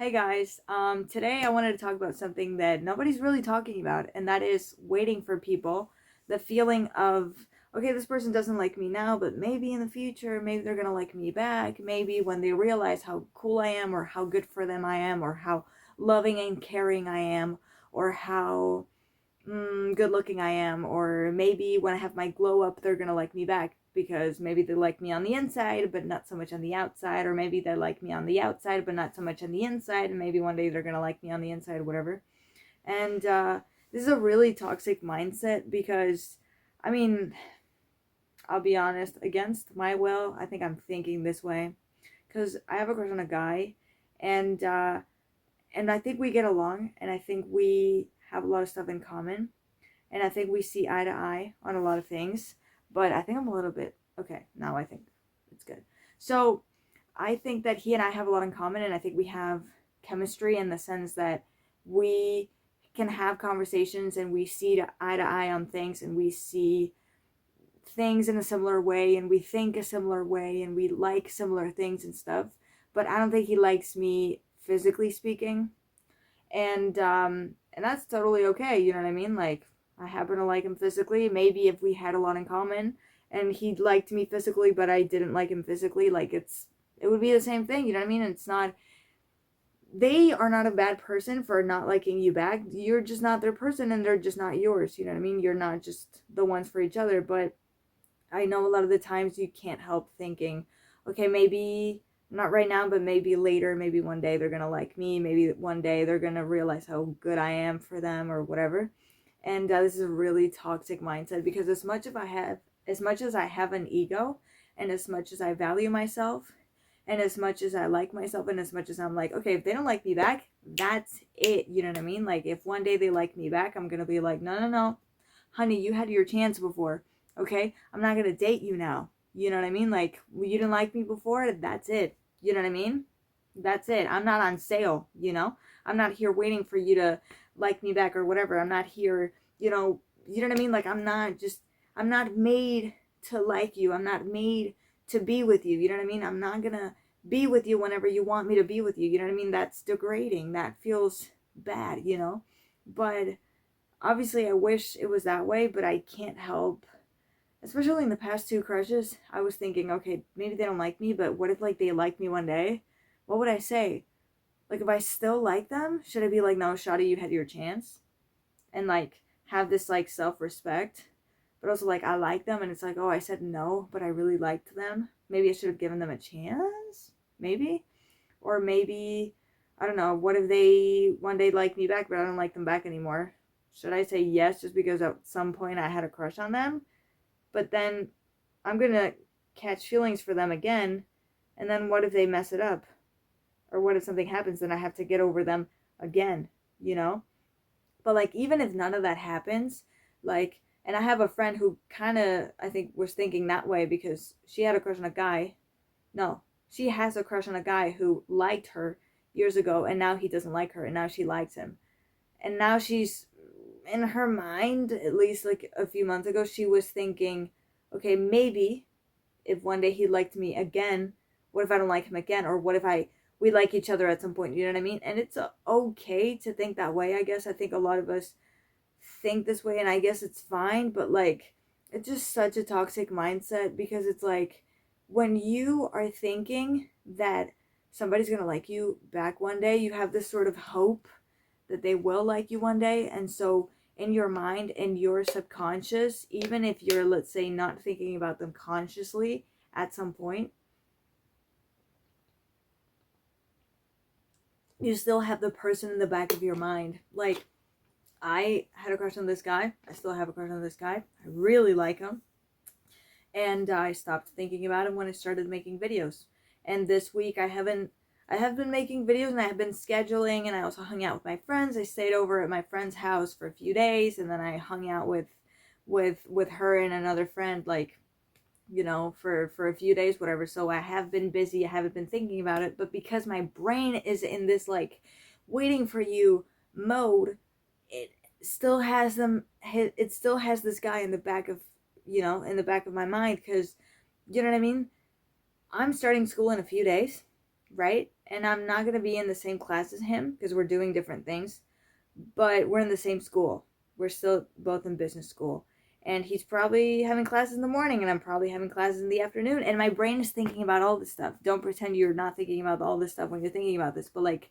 Hey guys, today I wanted to talk about something that nobody's really talking about, and that is waiting for people. The feeling of, okay, this person doesn't like me now, but maybe in the future, maybe they're gonna like me back. Maybe when they realize how cool I am, or how good for them I am, or how loving and caring I am, or how good looking I am, or maybe when I have my glow up, they're gonna like me back because maybe they like me on the inside, but not so much on the outside, or maybe they like me on the outside, but not so much on the inside, and maybe one day they're gonna like me on the inside, whatever. And this is a really toxic mindset because, I mean, I'll be honest, against my will, I think I'm thinking this way because I have a crush on a guy, and and I think we get along, and I think we have a lot of stuff in common, and I think we see eye to eye on a lot of things. But I think I'm a little bit okay now. I think it's good. So I think that he and I have a lot in common, and I think we have chemistry in the sense that we can have conversations and we see eye to eye on things, and we see things in a similar way, and we think a similar way, and we like similar things and stuff. But I don't think he likes me physically speaking, and that's totally okay. You know what I mean? Like, I happen to like him physically. Maybe if we had a lot in common and he liked me physically but I didn't like him physically, like, it would be the same thing. You know what I mean? It's not, they are not a bad person for not liking you back. You're just not their person, and they're just not yours. You know what I mean? You're not just the ones for each other. But I know a lot of the times you can't help thinking, okay, maybe not right now, but maybe later, maybe one day they're gonna like me. Maybe one day they're gonna realize how good I am for them or whatever. And this is a really toxic mindset because as much as I have an ego, and as much as I value myself, and as much as I like myself, and as much as I'm like, okay, if they don't like me back, that's it. You know what I mean? Like, if one day they like me back, I'm gonna be like, no, no, no, honey, you had your chance before. Okay, I'm not gonna date you now. You know what I mean? Like, you didn't like me before, that's it. You know what I mean? That's it. I'm not on sale. I'm not here waiting for you to like me back or whatever. I'm not here, you know what I mean? Like, I'm not made to like you. I'm not made to be with you. You know what I mean? I'm not gonna be with you whenever you want me to be with you. You know what I mean? That's degrading. That feels bad. But obviously I wish it was that way, but I can't help, especially in the past two crushes, I was thinking, okay, maybe they don't like me, but what if, like, they like me one day? What would I say? Like, if I still like them, should I be like, no, Shadi, you had your chance? And, like, have this, like, self-respect, but also, like, I like them, and it's like, oh, I said no, but I really liked them. Maybe I should have given them a chance? Maybe? Or maybe, I don't know, what if they one day like me back, but I don't like them back anymore? Should I say yes just because at some point I had a crush on them? But then I'm gonna catch feelings for them again, and then what if they mess it up? Or what if something happens and I have to get over them again, you know? But, like, even if none of that happens, like, and I have a friend who kind of, I think, was thinking that way because she had a crush on a guy. No, she has a crush on a guy who liked her years ago, and now he doesn't like her, and now she likes him. And now she's, in her mind, at least like a few months ago, she was thinking, okay, maybe if one day he liked me again, what if I don't like him again? Or what if we like each other at some point? You know what I mean? And it's okay to think that way, I guess. I think a lot of us think this way, and I guess it's fine, but, like, it's just such a toxic mindset because it's like, when you are thinking that somebody's gonna like you back one day, you have this sort of hope that they will like you one day. And so in your mind, in your subconscious, even if you're, let's say, not thinking about them consciously at some point, you still have the person in the back of your mind. Like, I had a crush on this guy. I still have a crush on this guy. I really like him. And I stopped thinking about him when I started making videos. And this week I have been making videos, and I have been scheduling, and I also hung out with my friends. I stayed over at my friend's house for a few days, and then I hung out with her and another friend, like, for a few days, whatever. So I have been busy. I haven't been thinking about it, but because my brain is in this, like, waiting for you mode, it still has them. It still has this guy in the back of, in the back of my mind, because, you know what I mean? I'm starting school in a few days, right? and I'm not going to be in the same class as him because we're doing different things, but we're in the same school. We're still both in business school. And he's probably having classes in the morning, and I'm probably having classes in the afternoon. And my brain is thinking about all this stuff. Don't pretend you're not thinking about all this stuff when you're thinking about this. But, like,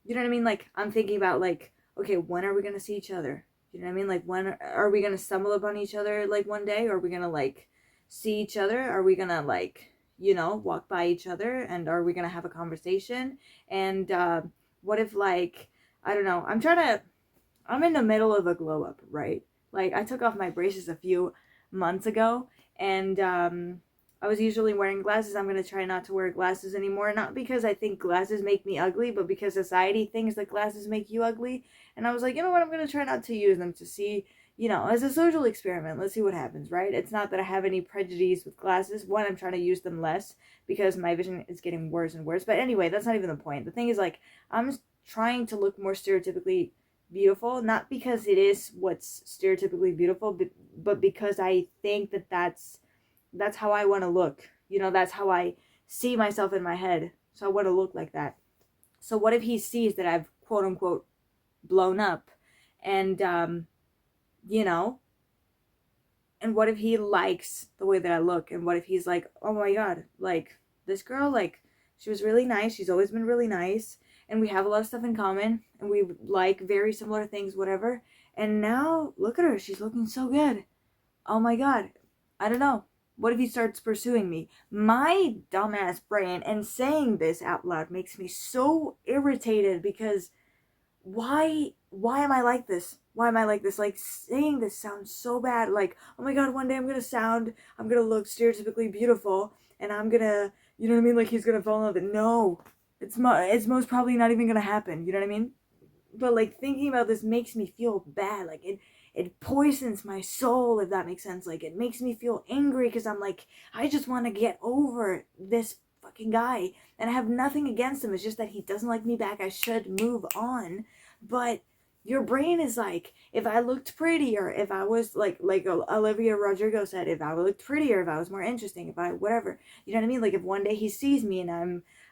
you know what I mean? Like, I'm thinking about, like, okay, when are we going to see each other? You know what I mean? Like, when are we going to stumble upon each other, like, one day? Or are we going to, like, see each other? Are we going to, like, you know, walk by each other? And are we going to have a conversation? And what if, like, I don't know. I'm in the middle of a glow up, right? Like, I took off my braces a few months ago, and I was usually wearing glasses. I'm going to try not to wear glasses anymore. Not because I think glasses make me ugly, but because society thinks that glasses make you ugly. And I was like, you know what? I'm going to try not to use them to see, you know, as a social experiment. Let's see what happens, right? It's not that I have any prejudice with glasses. One, I'm trying to use them less because my vision is getting worse and worse. But anyway, that's not even the point. The thing is, like, I'm trying to look more stereotypically beautiful, not because it is what's stereotypically beautiful, but because I think that that's how I want to look. You know, that's how I see myself in my head. So I want to look like that. So what if he sees that I've quote unquote blown up, and you know, and what if he likes the way that I look, and what if he's like, oh my god, like, this girl, like, she was really nice, she's always been really nice, and we have a lot of stuff in common, and we like very similar things, whatever, and now look at her, she's looking so good. Oh my god. I don't know. What if he starts pursuing me? My dumbass brain, and saying this out loud makes me so irritated, because why am I like this? Why am I like this? Like, saying this sounds so bad. Like, oh my god, one day I'm gonna look stereotypically beautiful, and I'm gonna, you know what I mean? Like, he's gonna fall in love with it. No, it's most probably not even gonna happen. You know what I mean? But, like, thinking about this makes me feel bad. Like, it poisons my soul, if that makes sense. Like, it makes me feel angry because I'm like, I just want to get over this fucking guy, and I have nothing against him. It's just that he doesn't like me back. I should move on. But your brain is like, if I looked prettier, if I was like Olivia Rodrigo said, if I looked prettier, if I was more interesting, if I whatever, you know what I mean? Like, if one day he sees me and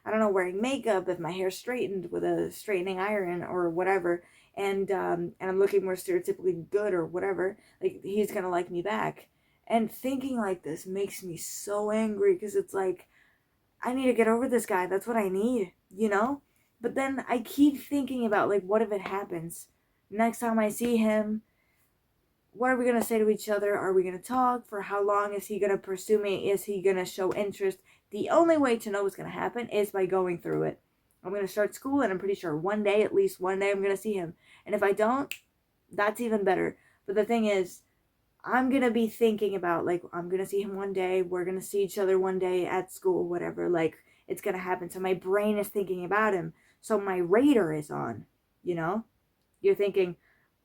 I don't know, wearing makeup, if my hair's straightened with a straightening iron or whatever, and I'm looking more stereotypically good or whatever, like, he's gonna like me back. And thinking like this makes me so angry, because it's like, I need to get over this guy. That's what I need, you know? But then I keep thinking about, like, what if it happens? Next time I see him, what are we going to say to each other? Are we going to talk? For how long? Is he going to pursue me? Is he going to show interest? The only way to know what's going to happen is by going through it. I'm going to start school, and I'm pretty sure one day, at least one day, I'm going to see him. And if I don't, that's even better. But the thing is, I'm going to be thinking about, like, I'm going to see him one day. We're going to see each other one day at school, whatever. Like, it's going to happen. So my brain is thinking about him. So my radar is on, you know? You're thinking,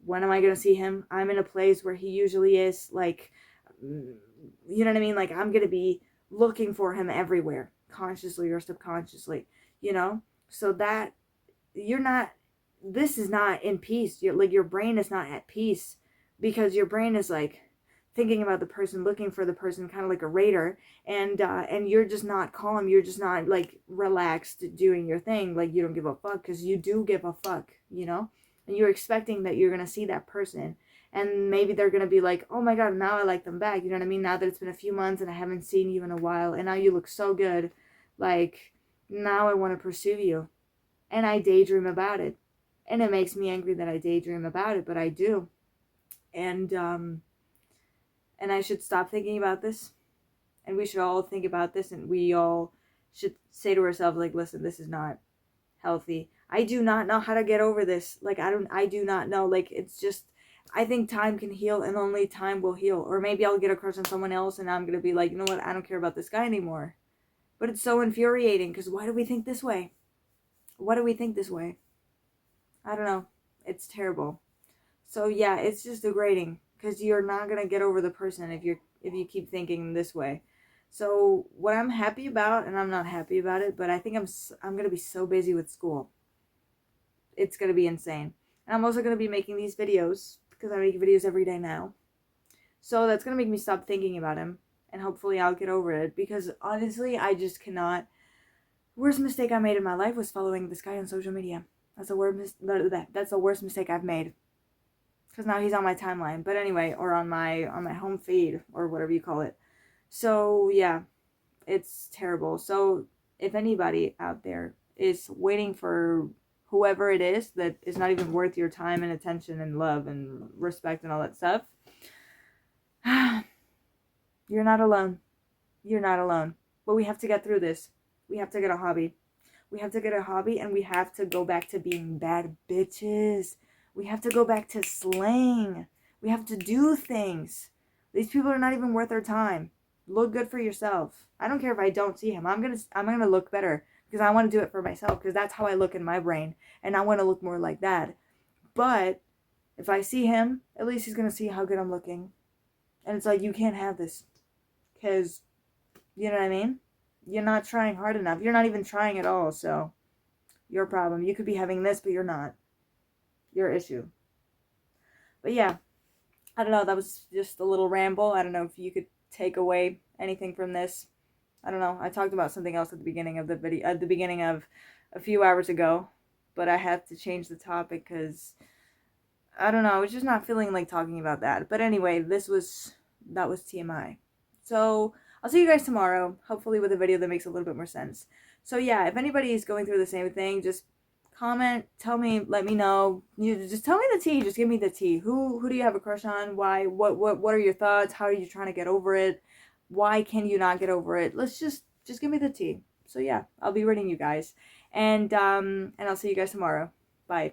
when am I going to see him? I'm in a place where he usually is. Like, you know what I mean? Like, I'm going to be looking for him everywhere, consciously or subconsciously, you know? So that you're not, this is not in peace. You're like, your brain is not at peace, because your brain is like thinking about the person, looking for the person, kind of like a radar, and you're just not calm. You're just not, like, relaxed doing your thing. Like, you don't give a fuck, because you do give a fuck, you know? And you're expecting that you're gonna see that person, and maybe they're gonna be like, oh my god, now I like them back. You know what I mean? Now that it's been a few months and I haven't seen you in a while, and now you look so good, like, now I want to pursue you. And I daydream about it, and it makes me angry that I daydream about it, but I do. And I should stop thinking about this, and we should all think about this, and we all should say to ourselves, like, listen, this is not healthy. I do not know how to get over this. Like, I do not know. Like, it's just, I think time can heal, and only time will heal. Or maybe I'll get a crush on someone else, and I'm gonna be like, you know what, I don't care about this guy anymore. But it's so infuriating, because why do we think this way? Why do we think this way? I don't know. It's terrible. So yeah, it's just degrading, because you're not gonna get over the person if you keep thinking this way. So what I'm happy about, and I'm not happy about it, but I think I'm gonna be so busy with school. It's gonna be insane. And I'm also gonna be making these videos, because I make videos every day now. So that's gonna make me stop thinking about him, and hopefully I'll get over it, because honestly, I just cannot. Worst mistake I made in my life was following this guy on social media. That's the worst mistake I've made. Because now he's on my timeline. But anyway, or on my home feed or whatever you call it. So yeah, it's terrible. So if anybody out there is waiting for whoever it is that is not even worth your time and attention and love and respect and all that stuff, you're not alone. You're not alone. But we have to get through this. We have to get a hobby. We have to get a hobby, and we have to go back to being bad bitches. We have to go back to slang. We have to do things. These people are not even worth our time. Look good for yourself. I don't care if I don't see him. I'm gonna look better because I want to do it for myself, because that's how I look in my brain, and I want to look more like that. But if I see him, at least he's gonna see how good I'm looking. And it's like, you can't have this, because you know what I mean? You're not trying hard enough. You're not even trying at all, so your problem. You could be having this, but you're not. Your issue. But yeah, I don't know. That was just a little ramble. I don't know if you could take away anything from this. I don't know. I talked about something else at the beginning of the video, at the beginning of a few hours ago, but I had to change the topic because I don't know. I was just not feeling like talking about that. But anyway, that was TMI. So I'll see you guys tomorrow, hopefully with a video that makes a little bit more sense. So yeah, if anybody is going through the same thing, just comment, tell me, let me know. You just tell me the tea. Just give me the tea. Who do you have a crush on? Why? What are your thoughts? How are you trying to get over it? Why can you not get over it? Let's just give me the tea. So yeah, I'll be reading you guys, and I'll see you guys tomorrow. Bye.